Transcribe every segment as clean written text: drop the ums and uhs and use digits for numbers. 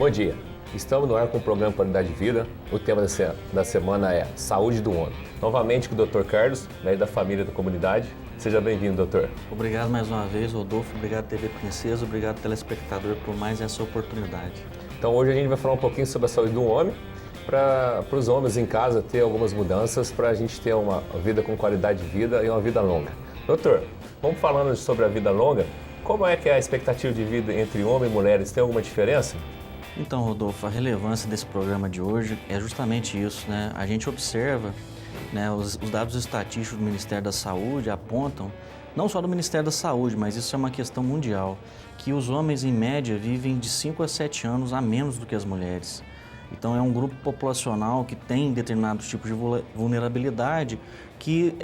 Bom dia, estamos no ar com o programa Qualidade de Vida. O tema da semana é Saúde do Homem. Novamente com o Dr. Carlos, médico da família da comunidade. Seja bem-vindo, doutor. Obrigado mais uma vez, Rodolfo. Obrigado, TV Princesa. Obrigado, telespectador, por mais essa oportunidade. Então, hoje a gente vai falar um pouquinho sobre a saúde do homem, para os homens em casa ter algumas mudanças, para a gente ter uma vida com qualidade de vida e uma vida longa. Doutor, vamos falando sobre a vida longa. Como é que é a expectativa de vida entre homens e mulheres? Tem alguma diferença? Então, Rodolfo, a relevância desse programa de hoje é justamente isso, né? A gente observa, né, os dados estatísticos do Ministério da Saúde apontam, não só do Ministério da Saúde, mas isso é uma questão mundial, que os homens, em média, vivem de 5 a 7 anos a menos do que as mulheres. Então, é um grupo populacional que tem determinados tipos de vulnerabilidade que,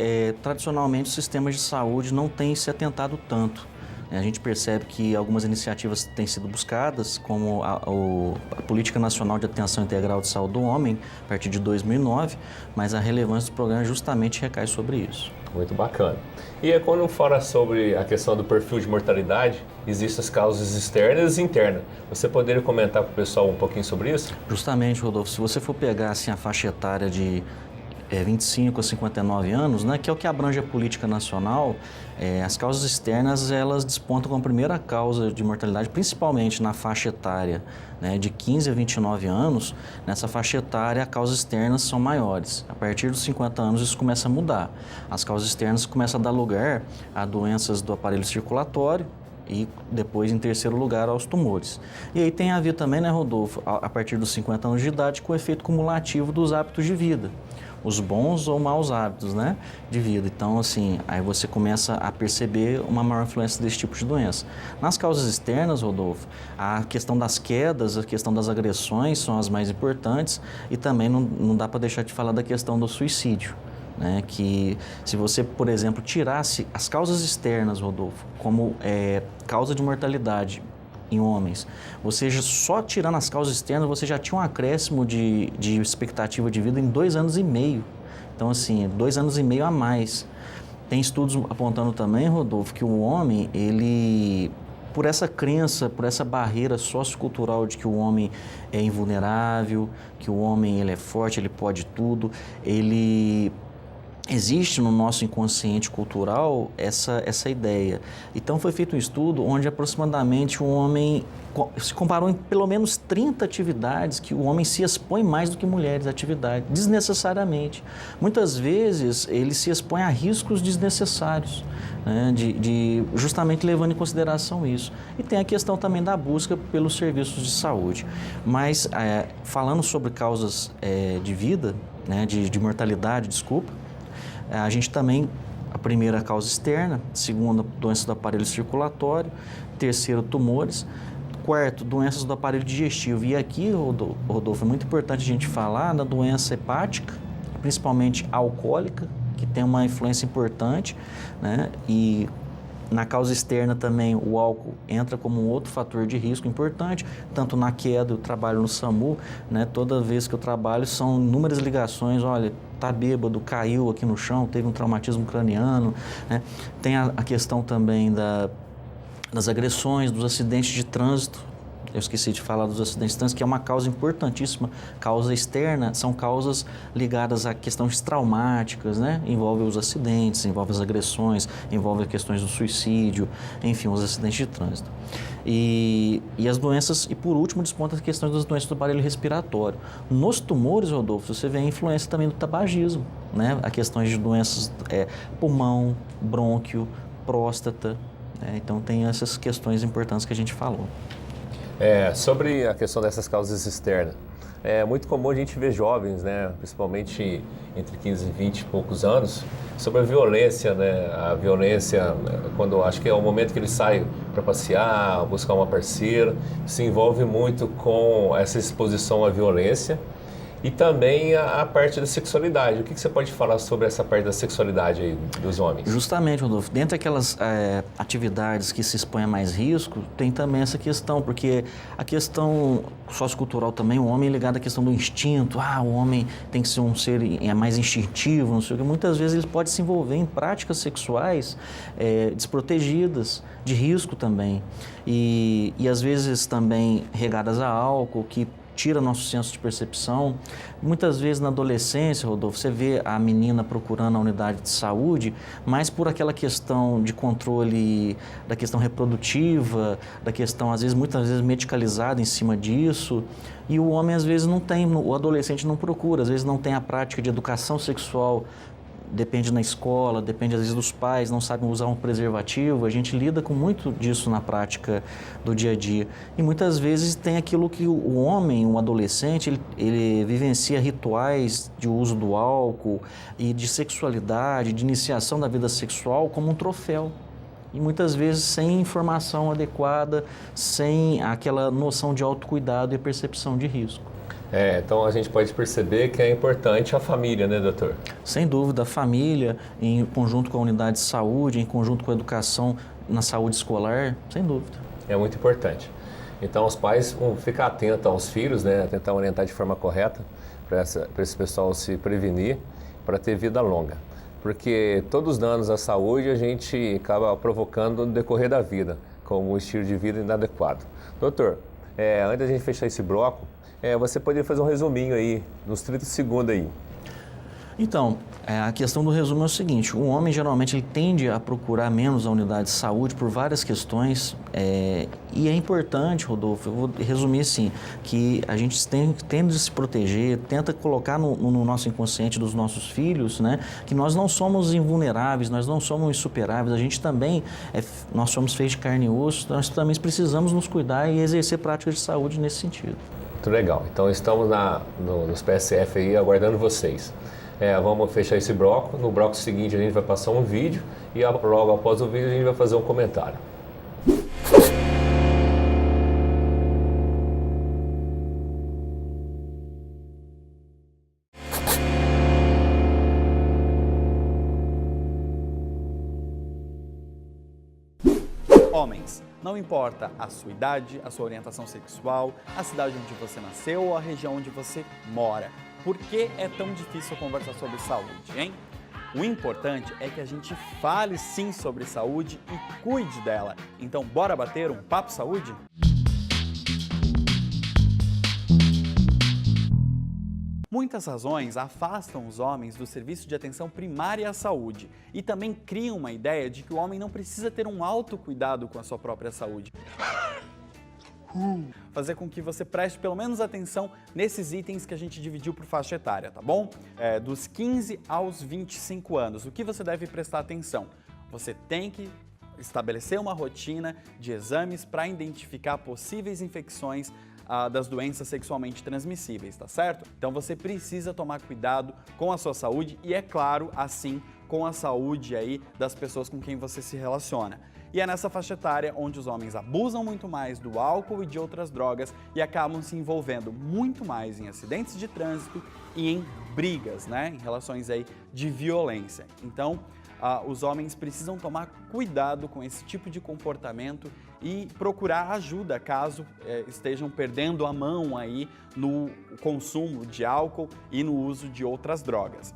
tradicionalmente, os sistemas de saúde não têm se atentado tanto. A gente percebe que algumas iniciativas têm sido buscadas, como a Política Nacional de Atenção Integral de Saúde do Homem, a partir de 2009, mas a relevância do programa justamente recai sobre isso. Muito bacana. E quando fala sobre a questão do perfil de mortalidade, existem as causas externas e internas. Você poderia comentar para o pessoal um pouquinho sobre isso? Justamente, Rodolfo, se você for pegar assim, a faixa etária de 25 a 59 anos, né, que é o que abrange a política nacional, as causas externas elas despontam como a primeira causa de mortalidade, principalmente na faixa etária, né, de 15 a 29 anos. Nessa faixa etária, as causas externas são maiores. A partir dos 50 anos, isso começa a mudar. As causas externas começam a dar lugar a doenças do aparelho circulatório, e depois, em terceiro lugar, aos tumores. E aí tem a ver também, né, Rodolfo, a partir dos 50 anos de idade, com o efeito cumulativo dos hábitos de vida, os bons ou maus hábitos, né, de vida. Então, assim, aí você começa a perceber uma maior influência desse tipo de doença. Nas causas externas, Rodolfo, a questão das quedas, a questão das agressões são as mais importantes, e também não dá para deixar de falar da questão do suicídio. Né, que se você, por exemplo, tirasse as causas externas, Rodolfo, como causa de mortalidade em homens, você só tirando as causas externas, você já tinha um acréscimo de expectativa de vida em 2 anos e meio. Então, assim, 2 anos e meio a mais. Tem estudos apontando também, Rodolfo, que o homem, ele, por essa crença, por essa barreira sociocultural de que o homem é invulnerável, que o homem ele é forte, ele pode tudo, existe no nosso inconsciente cultural essa ideia. Então foi feito um estudo onde aproximadamente o homem se comparou em pelo menos 30 atividades que o homem se expõe mais do que mulheres à atividade, desnecessariamente. Muitas vezes ele se expõe a riscos desnecessários, né, justamente levando em consideração isso. E tem a questão também da busca pelos serviços de saúde. Mas falando sobre causas de vida, né, de mortalidade, desculpa, a gente também, a primeira causa externa, segunda, doenças do aparelho circulatório, terceiro, tumores, quarto, doenças do aparelho digestivo. E aqui, Rodolfo, é muito importante a gente falar da doença hepática, principalmente alcoólica, que tem uma influência importante, né? E na causa externa também o álcool entra como um outro fator de risco importante, tanto na queda, eu trabalho no SAMU, né? Toda vez que eu trabalho são inúmeras ligações, olha, tá bêbado, caiu aqui no chão, teve um traumatismo craniano, né? Tem a questão também das agressões, dos acidentes de trânsito. Eu esqueci de falar dos acidentes de trânsito, que é uma causa importantíssima. Causa externa são causas ligadas a questões traumáticas, né? Envolve os acidentes, envolve as agressões, envolve as questões do suicídio, enfim, os acidentes de trânsito. E as doenças, e por último, desponta as questões das doenças do aparelho respiratório. Nos tumores, Rodolfo, você vê a influência também do tabagismo, né? A questões de doenças pulmão, brônquio, próstata, né? Então tem essas questões importantes que a gente falou. Sobre a questão dessas causas externas, é muito comum a gente ver jovens, né, principalmente entre 15 e 20 e poucos anos, sobre a violência, né, quando acho que é o momento que ele sai para passear, buscar uma parceira, se envolve muito com essa exposição à violência E também a parte da sexualidade. O que você pode falar sobre essa parte da sexualidade aí dos homens? Justamente, Rodolfo. Dentre aquelas atividades que se expõem a mais risco, tem também essa questão, porque a questão sociocultural também, o homem é ligado à questão do instinto. O homem tem que ser um ser mais instintivo, não sei o que. Muitas vezes ele pode se envolver em práticas sexuais desprotegidas, de risco também. E às vezes também regadas a álcool, que tira nosso senso de percepção. Muitas vezes na adolescência, Rodolfo, você vê a menina procurando a unidade de saúde, mas por aquela questão de controle da questão reprodutiva, da questão, muitas vezes, medicalizada em cima disso. E o homem, às vezes, não tem, o adolescente não procura, às vezes não tem a prática de educação sexual. Depende na escola, depende às vezes dos pais, não sabem usar um preservativo. A gente lida com muito disso na prática do dia a dia. E muitas vezes tem aquilo que o homem, o adolescente, ele vivencia rituais de uso do álcool e de sexualidade, de iniciação da vida sexual como um troféu. E muitas vezes sem informação adequada, sem aquela noção de autocuidado e percepção de risco. Então a gente pode perceber que é importante a família, né, doutor? Sem dúvida, a família, em conjunto com a unidade de saúde, em conjunto com a educação na saúde escolar, sem dúvida. É muito importante. Então os pais vão ficar atentos aos filhos, né, tentar orientar de forma correta para esse pessoal se prevenir, para ter vida longa. Porque todos os danos à saúde a gente acaba provocando no decorrer da vida, como um estilo de vida inadequado. Doutor, antes da gente fechar esse bloco, você poderia fazer um resuminho aí, nos 30 segundos aí. Então, a questão do resumo é o seguinte: o homem geralmente ele tende a procurar menos a unidade de saúde por várias questões, e é importante, Rodolfo, eu vou resumir assim, que a gente tende a se proteger, tenta colocar no nosso inconsciente dos nossos filhos, né, que nós não somos invulneráveis, nós não somos insuperáveis, a gente também, nós somos feitos de carne e osso, nós também precisamos nos cuidar e exercer práticas de saúde nesse sentido. Muito legal. Então estamos nos PSF aí aguardando vocês. Vamos fechar esse bloco. No bloco seguinte a gente vai passar um vídeo e logo após o vídeo a gente vai fazer um comentário. Homens, não importa a sua idade, a sua orientação sexual, a cidade onde você nasceu ou a região onde você mora. Por que é tão difícil conversar sobre saúde, hein? O importante é que a gente fale sim sobre saúde e cuide dela. Então, bora bater um papo saúde? Muitas razões afastam os homens do serviço de atenção primária à saúde e também criam uma ideia de que o homem não precisa ter um autocuidado com a sua própria saúde. Fazer com que você preste pelo menos atenção nesses itens que a gente dividiu por faixa etária, tá bom? Dos 15 aos 25 anos, o que você deve prestar atenção? Você tem que estabelecer uma rotina de exames para identificar possíveis infecções das doenças sexualmente transmissíveis, tá certo? Então você precisa tomar cuidado com a sua saúde e, é claro, assim, com a saúde aí das pessoas com quem você se relaciona. E é nessa faixa etária onde os homens abusam muito mais do álcool e de outras drogas e acabam se envolvendo muito mais em acidentes de trânsito e em brigas, né? Em relações aí de violência. Então, os homens precisam tomar cuidado com esse tipo de comportamento e procurar ajuda caso estejam perdendo a mão aí no consumo de álcool e no uso de outras drogas.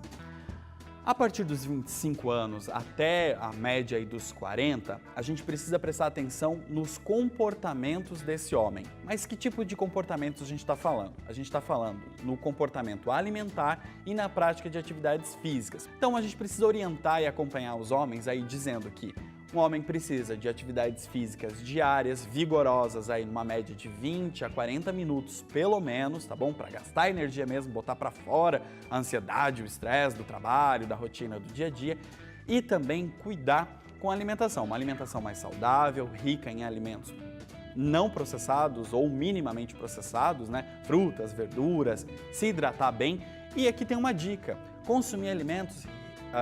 A partir dos 25 anos até a média aí dos 40, a gente precisa prestar atenção nos comportamentos desse homem. Mas que tipo de comportamentos a gente está falando? A gente está falando no comportamento alimentar e na prática de atividades físicas. Então a gente precisa orientar e acompanhar os homens aí dizendo que um homem precisa de atividades físicas diárias, vigorosas, aí numa média de 20 a 40 minutos pelo menos, tá bom? Para gastar energia mesmo, botar para fora a ansiedade, o estresse do trabalho, da rotina do dia a dia. E também cuidar com a alimentação, uma alimentação mais saudável, rica em alimentos não processados ou minimamente processados, né? Frutas, verduras, se hidratar bem. E aqui tem uma dica: consumir alimentos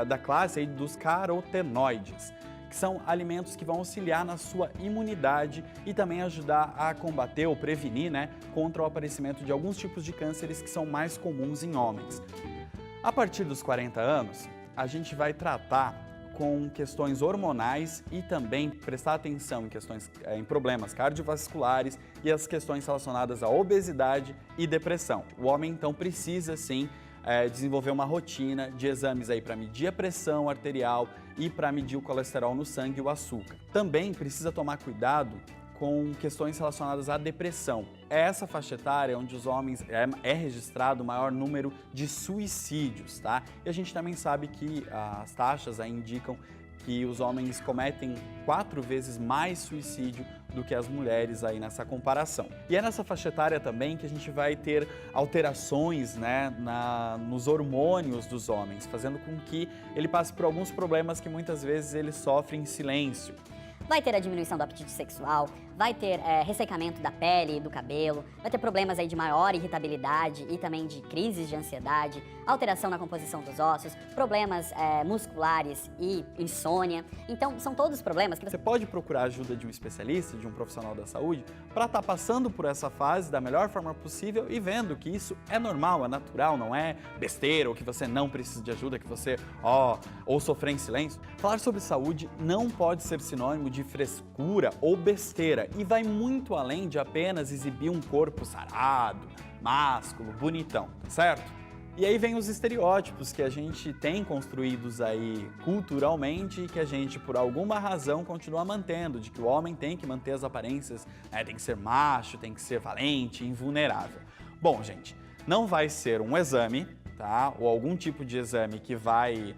da classe aí dos carotenoides, que são alimentos que vão auxiliar na sua imunidade e também ajudar a combater ou prevenir, né, contra o aparecimento de alguns tipos de cânceres que são mais comuns em homens. A partir dos 40 anos, a gente vai tratar com questões hormonais e também prestar atenção em problemas cardiovasculares e as questões relacionadas à obesidade e depressão. O homem, então, precisa, sim, desenvolver uma rotina de exames aí para medir a pressão arterial e para medir o colesterol no sangue e o açúcar. Também precisa tomar cuidado com questões relacionadas à depressão. É essa faixa etária onde os homens é registrado o maior número de suicídios, tá? E a gente também sabe que as taxas aí indicam que os homens cometem 4 vezes mais suicídio do que as mulheres aí nessa comparação. E é nessa faixa etária também que a gente vai ter alterações, né, nos hormônios dos homens, fazendo com que ele passe por alguns problemas que muitas vezes ele sofre em silêncio. Vai ter a diminuição do apetite sexual, vai ter ressecamento da pele e do cabelo, vai ter problemas aí de maior irritabilidade e também de crises de ansiedade, alteração na composição dos ossos, problemas musculares e insônia. Então, são todos problemas que você pode procurar a ajuda de um especialista, de um profissional da saúde, para estar passando por essa fase da melhor forma possível e vendo que isso é normal, é natural, não é besteira, ou que você não precisa de ajuda, que você, ou sofrer em silêncio. Falar sobre saúde não pode ser sinônimo de frescura ou besteira e vai muito além de apenas exibir um corpo sarado, másculo, bonitão, certo? E aí vem os estereótipos que a gente tem construídos aí culturalmente e que a gente, por alguma razão, continua mantendo, de que o homem tem que manter as aparências, tem que ser macho, tem que ser valente, invulnerável. Bom, gente, não vai ser um exame, tá? Ou algum tipo de exame que vai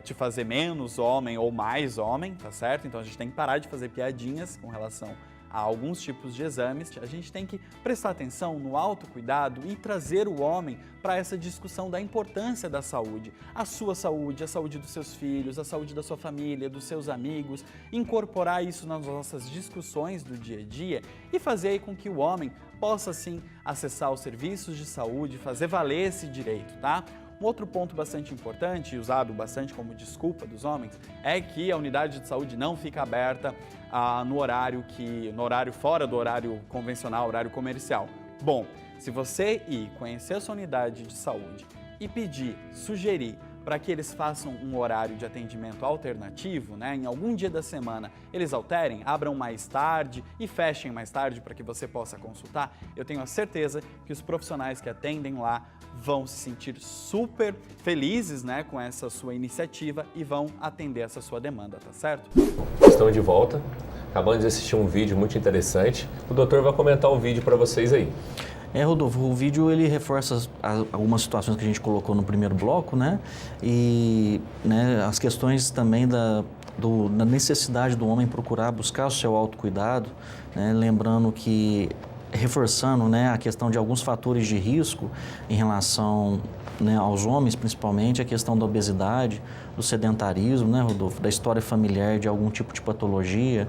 te fazer menos homem ou mais homem, tá certo? Então a gente tem que parar de fazer piadinhas com relação a alguns tipos de exames. A gente tem que prestar atenção no autocuidado e trazer o homem para essa discussão da importância da saúde. A saúde dos seus filhos, a saúde da sua família, dos seus amigos, incorporar isso nas nossas discussões do dia a dia e fazer com que o homem possa, sim, acessar os serviços de saúde, fazer valer esse direito, tá? Um outro ponto bastante importante, usado bastante como desculpa dos homens, é que a unidade de saúde não fica aberta no horário fora do horário convencional, horário comercial. Bom, se você ir conhecer a sua unidade de saúde e sugerir para que eles façam um horário de atendimento alternativo, né? Em algum dia da semana eles alterem, abram mais tarde e fechem mais tarde para que você possa consultar, eu tenho a certeza que os profissionais que atendem lá vão se sentir super felizes, né, com essa sua iniciativa e vão atender essa sua demanda, tá certo? Estamos de volta, acabamos de assistir um vídeo muito interessante, o doutor vai comentar o vídeo para vocês aí. Rodolfo, o vídeo ele reforça algumas situações que a gente colocou no primeiro bloco, né? E as questões também da necessidade do homem procurar buscar o seu autocuidado, né? Lembrando que, reforçando, né, a questão de alguns fatores de risco em relação, né, aos homens, principalmente a questão da obesidade, do sedentarismo, né, Rodolfo, da história familiar de algum tipo de patologia,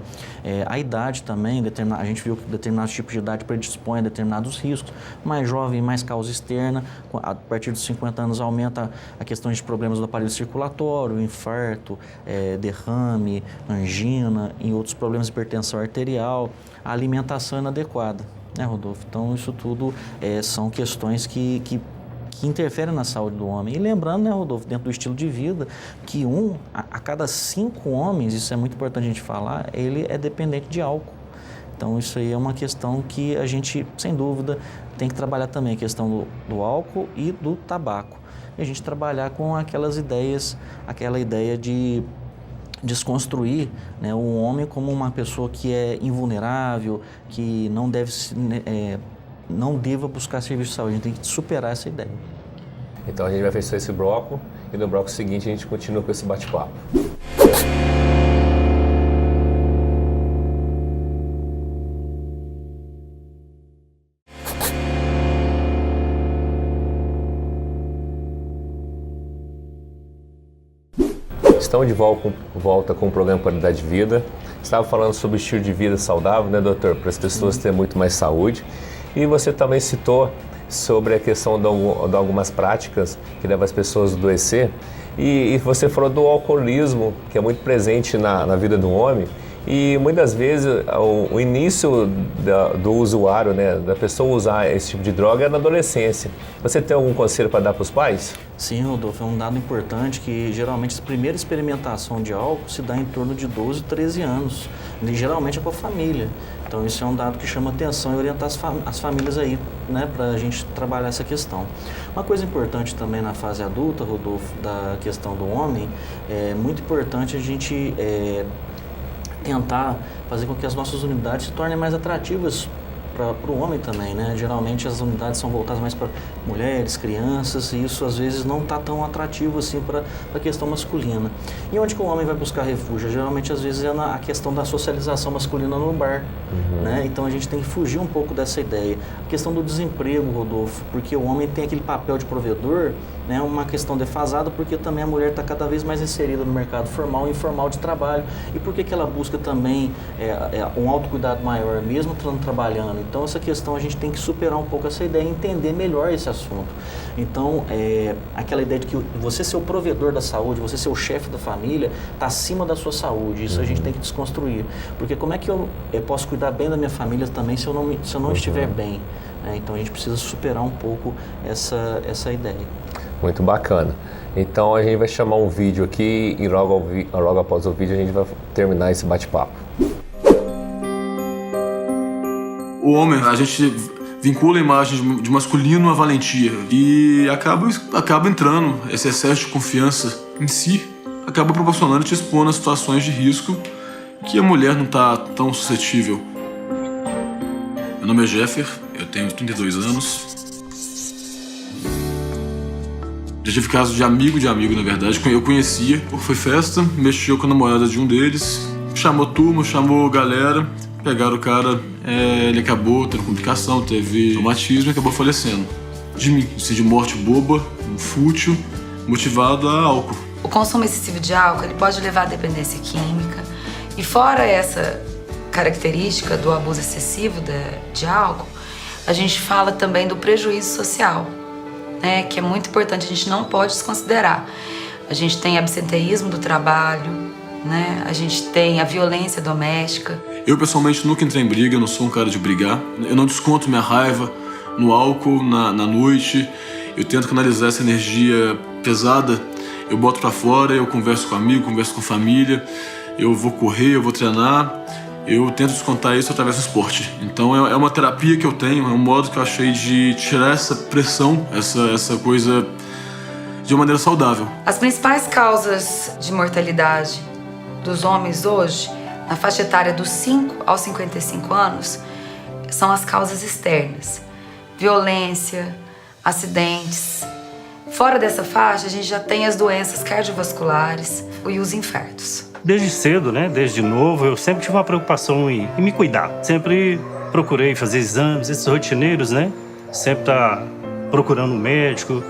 a idade também, a gente viu que determinados tipos de idade predispõem a determinados riscos, mais jovem, mais causa externa, a partir dos 50 anos aumenta a questão de problemas do aparelho circulatório, infarto, derrame, angina e outros problemas de hipertensão arterial, a alimentação inadequada, né, Rodolfo? Então isso tudo são questões que interferem na saúde do homem. E lembrando, né, Rodolfo, dentro do estilo de vida, que a cada 5 homens, isso é muito importante a gente falar, ele é dependente de álcool. Então isso aí é uma questão que a gente, sem dúvida, tem que trabalhar também, a questão do álcool e do tabaco. E a gente trabalhar com aquela ideia de desconstruir, né, o homem como uma pessoa que é invulnerável, que não deva buscar serviço de saúde. A gente tem que superar essa ideia. Então a gente vai fechar esse bloco e no bloco seguinte a gente continua com esse bate-papo. Estamos de volta com o programa Qualidade de Vida. Estava falando sobre estilo de vida saudável, né, doutor? Para as pessoas terem muito mais saúde. E você também citou sobre a questão de algumas práticas que levam as pessoas a adoecer. E você falou do alcoolismo, que é muito presente na vida do homem. E muitas vezes o início do usuário, né, da pessoa usar esse tipo de droga é na adolescência. Você tem algum conselho para dar para os pais? Sim, Rodolfo, é um dado importante que geralmente a primeira experimentação de álcool se dá em torno de 12, 13 anos. E geralmente é com a família. Então isso é um dado que chama atenção e orientar as famílias aí, né, para a gente trabalhar essa questão. Uma coisa importante também na fase adulta, Rodolfo, da questão do homem, é muito importante a gente tentar fazer com que as nossas unidades se tornem mais atrativas para o homem também, né? Geralmente as unidades são voltadas mais para mulheres, crianças, e isso às vezes não está tão atrativo assim para a questão masculina. E onde que o homem vai buscar refúgio? Geralmente às vezes é na questão da socialização masculina no bar, né? Então a gente tem que fugir um pouco dessa ideia. A questão do desemprego, Rodolfo, porque o homem tem aquele papel de provedor, né? Uma questão defasada, porque também a mulher está cada vez mais inserida no mercado formal e informal de trabalho. E por que ela busca também um autocuidado maior, mesmo trabalhando? Então, essa questão a gente tem que superar um pouco essa ideia e entender melhor esse assunto. Então, aquela ideia de que você ser o provedor da saúde, você ser o chefe da família, está acima da sua saúde. Isso a gente tem que desconstruir. Porque como é que eu posso cuidar bem da minha família também se eu não estiver bem? Então, a gente precisa superar um pouco essa ideia. Muito bacana. Então, a gente vai chamar um vídeo aqui e logo após o vídeo a gente vai terminar esse bate-papo. O homem, a gente vincula a imagem de masculino à valentia e acaba entrando, esse excesso de confiança em si acaba proporcionando e te expondo a situações de risco que a mulher não está tão suscetível. Meu nome é Jeffer, eu tenho 32 anos. Já tive caso de amigo, na verdade, eu conhecia, foi festa, mexeu com a namorada de um deles, chamou turma, chamou galera. Pegaram o cara, ele acabou tendo complicação, teve traumatismo e acabou falecendo. De morte boba, fútil, motivado a álcool. O consumo excessivo de álcool ele pode levar à dependência química. E fora essa característica do abuso excessivo de álcool, a gente fala também do prejuízo social, né, que é muito importante, a gente não pode desconsiderar. A gente tem absenteísmo do trabalho, né? A gente tem a violência doméstica. Eu, pessoalmente, nunca entrei em briga, eu não sou um cara de brigar. Eu não desconto minha raiva no álcool, na noite. Eu tento canalizar essa energia pesada. Eu boto pra fora, eu converso com amigo, converso com família. Eu vou correr, eu vou treinar. Eu tento descontar isso através do esporte. Então é uma terapia que eu tenho, é um modo que eu achei de tirar essa pressão, essa coisa de uma maneira saudável. As principais causas de mortalidade dos homens hoje, na faixa etária dos 5 aos 55 anos, são as causas externas. Violência, acidentes. Fora dessa faixa, a gente já tem as doenças cardiovasculares e os infartos. Desde cedo, né? Desde novo, eu sempre tive uma preocupação em me cuidar. Sempre procurei fazer exames, esses rotineiros, né? Sempre tá procurando um médico,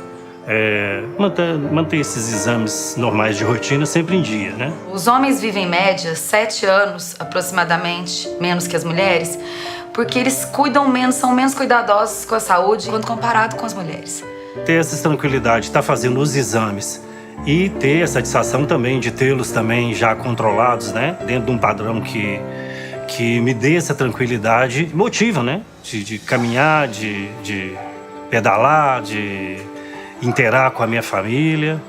manter esses exames normais de rotina sempre em dia, né? Os homens vivem em média 7 anos, aproximadamente, menos que as mulheres, porque eles cuidam menos, são menos cuidadosos com a saúde quando comparado com as mulheres. Ter essa tranquilidade, estar fazendo os exames e ter a satisfação também de tê-los também já controlados, né? Dentro de um padrão que me dê essa tranquilidade, motiva, né? De caminhar, de pedalar, de interar com a minha família.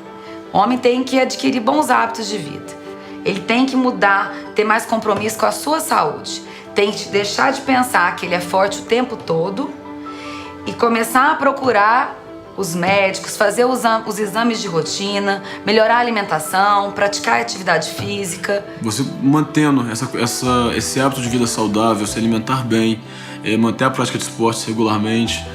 O homem tem que adquirir bons hábitos de vida. Ele tem que mudar, ter mais compromisso com a sua saúde. Tem que deixar de pensar que ele é forte o tempo todo e começar a procurar os médicos, fazer os exames de rotina, melhorar a alimentação, praticar atividade física. Você mantendo esse hábito de vida saudável, se alimentar bem, manter a prática de esportes regularmente,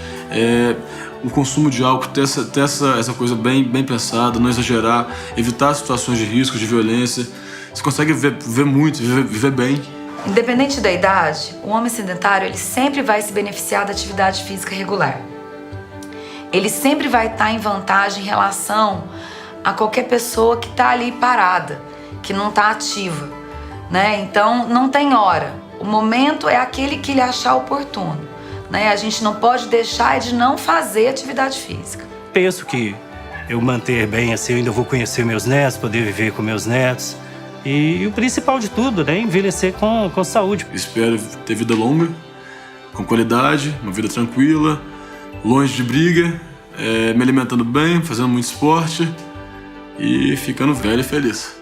o consumo de álcool, ter essa coisa bem pensada, não exagerar, evitar situações de risco, de violência. Você consegue viver muito, viver bem. Independente da idade, o homem sedentário ele sempre vai se beneficiar da atividade física regular. Ele sempre vai estar em vantagem em relação a qualquer pessoa que está ali parada, que não está ativa, né? Então, não tem hora. O momento é aquele que ele achar oportuno, né? A gente não pode deixar de não fazer atividade física. Penso que eu manter bem, assim, eu ainda vou conhecer meus netos, poder viver com meus netos. E o principal de tudo, né? Envelhecer com saúde. Espero ter vida longa, com qualidade, uma vida tranquila, longe de briga, me alimentando bem, fazendo muito esporte e ficando velho e feliz.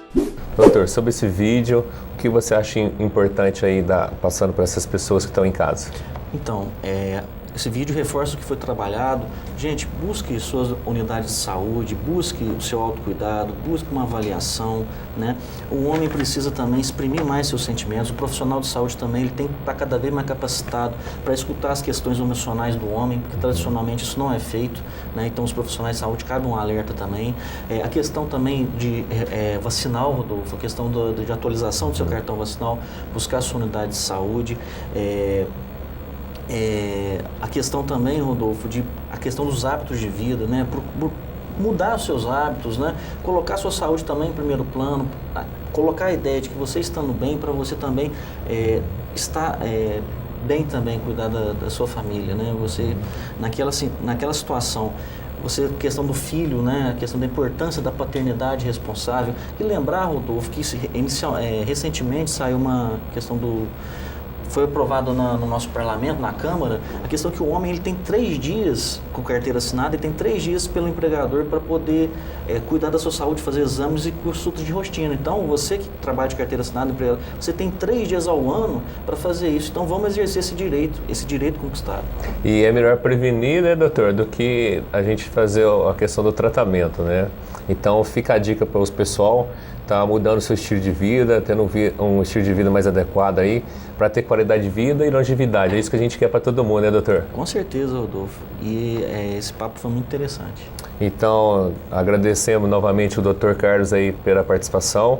Doutor, sobre esse vídeo, o que você acha importante aí passando para essas pessoas que estão em casa? Então, esse vídeo reforça o que foi trabalhado. Gente, busque suas unidades de saúde, busque o seu autocuidado, busque uma avaliação, né? O homem precisa também exprimir mais seus sentimentos. O profissional de saúde também ele tem que estar cada vez mais capacitado para escutar as questões emocionais do homem, porque tradicionalmente isso não é feito, né? Então, os profissionais de saúde cabe um alerta também. A questão também de vacinal, Rodolfo, a questão de atualização do seu cartão vacinal, buscar a sua unidade de saúde. A questão também, Rodolfo, a questão dos hábitos de vida, né? Mudar os seus hábitos, né? Colocar a sua saúde também em primeiro plano, colocar a ideia de que você estando bem, para você também estar bem também, cuidar da sua família, né? Você, naquela situação, a questão do filho, né? A questão da importância da paternidade responsável. E lembrar, Rodolfo, que recentemente saiu uma questão foi aprovado no nosso parlamento, na Câmara, a questão que o homem ele tem 3 dias com carteira assinada e tem 3 dias pelo empregador para poder cuidar da sua saúde, fazer exames e consultas de rotina. Então, você que trabalha de carteira assinada, você tem 3 dias ao ano para fazer isso. Então, vamos exercer esse direito conquistado. E é melhor prevenir, né, doutor, do que a gente fazer a questão do tratamento, né? Então, fica a dica para o pessoal tá mudando seu estilo de vida, tendo um estilo de vida mais adequado aí, para ter qualidade de vida e longevidade. É isso que a gente quer para todo mundo, né, doutor? Com certeza, Rodolfo. E esse papo foi muito interessante. Então, agradecemos novamente o doutor Carlos aí pela participação.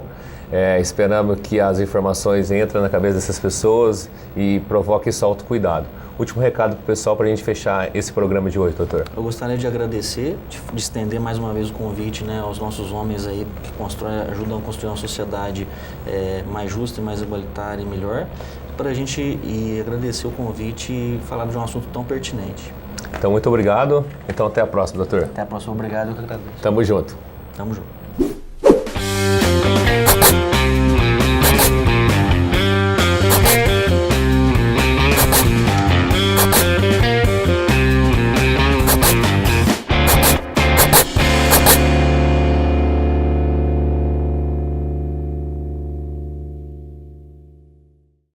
Esperamos que as informações entrem na cabeça dessas pessoas e provoquem esse autocuidado. Último recado para o pessoal para a gente fechar esse programa de hoje, doutor. Eu gostaria de agradecer, de estender mais uma vez o convite, né, aos nossos homens aí que ajudam a construir uma sociedade mais justa e mais igualitária e melhor, para a gente agradecer o convite e falar de um assunto tão pertinente. Então, muito obrigado. Então, até a próxima, doutor. Até a próxima. Obrigado, eu que agradeço. Tamo junto. Tamo junto.